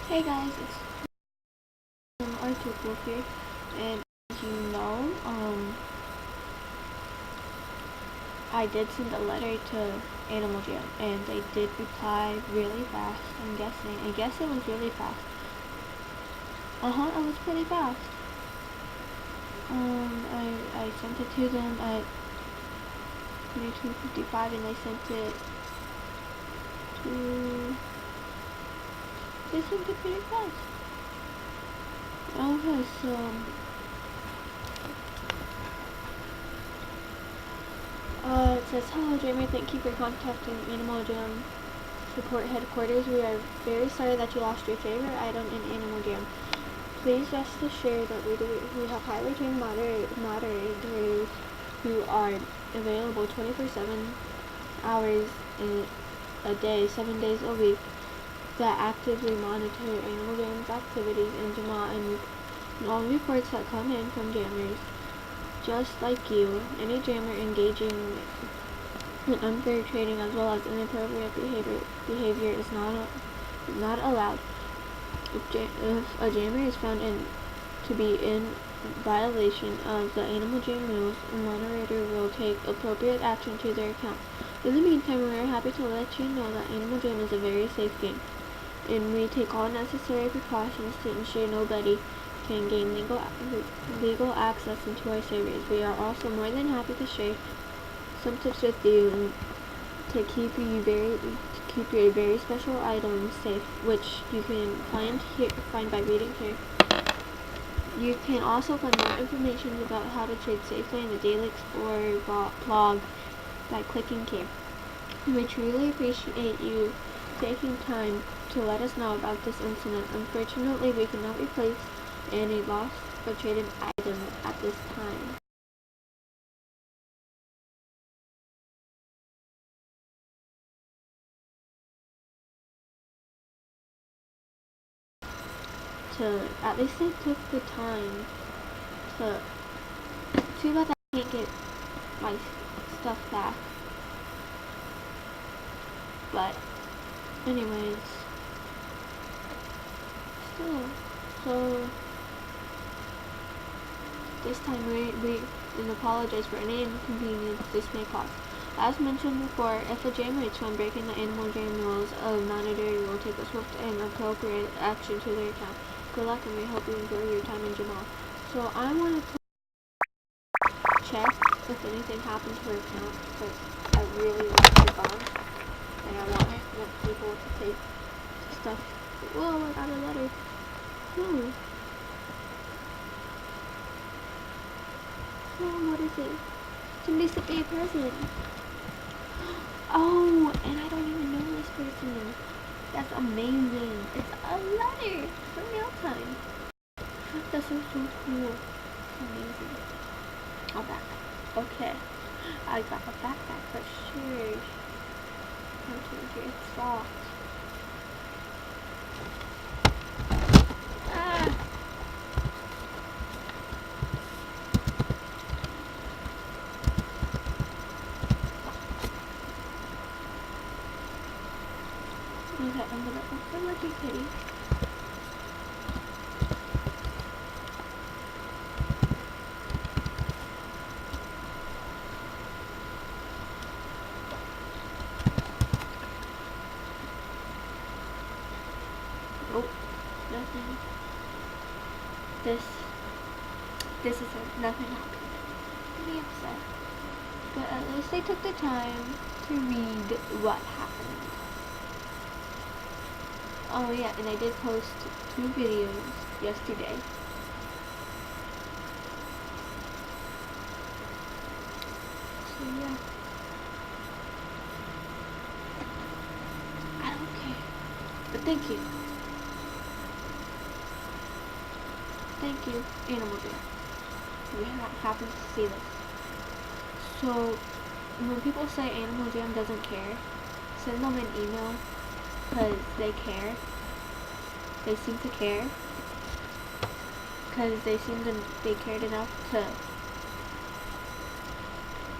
Hey guys, it's Arctic Wolf here, and as you know, I did send a letter to Animal Jam, and they did reply really fast. I guess it was really fast. It was pretty fast. I sent it to them at 22:55, and they sent it pretty fast. Okay, so it says, "Hello Jamie, thank you for contacting Animal Jam support headquarters. We are very sorry that you lost your favorite item in Animal Jam. Please rest assured that we have highly trained moderators who are available 24/7 hours a day, 7 days a week, that actively monitor Animal Jam's activities in Jamaa and all reports that come in from jammers. Just like you, any jammer engaging in unfair trading as well as inappropriate behavior is not allowed. If a jammer is found to be in violation of the Animal Jam rules, a moderator will take appropriate action to their account. In the meantime, we are happy to let you know that Animal Jam is a very safe game, and we take all necessary precautions to ensure nobody can gain legal access into our servers. We are also more than happy to share some tips with you and to keep your very special items safe, which you can find by reading here. You can also find more information about how to trade safely in the Daily Explorer blog by clicking here. We truly appreciate you taking time to let us know about this incident. Unfortunately, we cannot replace any lost or traded item at this time." At least they took the time to. Too bad I can't get my stuff back. But, anyways, still, so this time we apologize for any inconvenience this may cause. As mentioned before, if a jammer is found breaking the Animal Jam rules, a monitor will take a swift and appropriate action to their account. Good luck, and we hope you enjoy your time in Jamaa. So I wanted to check if anything happened to her account, because I really want her gone, and I want people to take stuff. Whoa, I got a letter. Oh, what is it? Somebody sent me a present. Oh, and I don't even know this person. That's amazing. It's a letter from mail time. That's so cool. Amazing. A backpack. Okay. I got a backpack for sure. Okay, it's soft. Ah! Okay, I'm gonna open Lucky Kitty. Oh, nothing. This is it. Nothing happened. Pretty upset. But at least they took the time to read what happened. Oh yeah, and I did post 2 videos yesterday. So yeah. I don't care. But thank you. Thank you, Animal Jam. We happen to see this. So, when people say Animal Jam doesn't care, send them an email, because they care. They seem to care. Because they cared enough to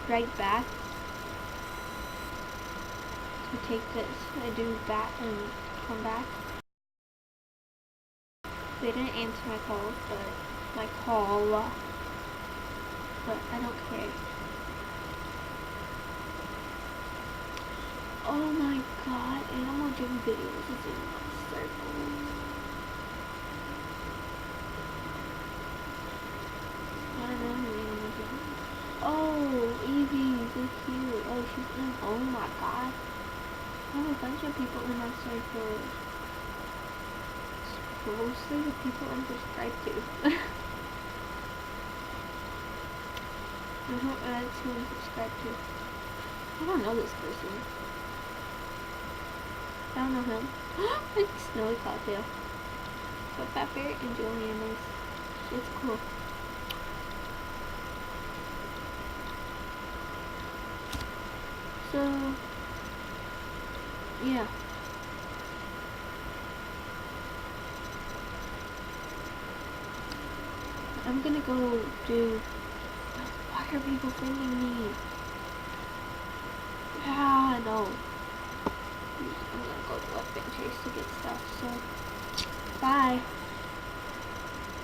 write back, to take this and do that and come back. They didn't answer my call, but I don't care. Oh my god, Animal Jam videos is in my circle. I don't know who Animal Jam is. Oh, Evie, so cute. Oh, she's in. Oh my god. I have a bunch of people in my circle. It's mostly the people I'm subscribed to. I hope that's who I'm subscribed to. I don't know this person. I don't know him. It's Snowy Cloudtail. But Pepper and Julian is. It's cool. So, yeah. I'm gonna go do. Why are people friending me? Ah, no. I'm gonna go to Weapon Chase to get stuff, so. Bye.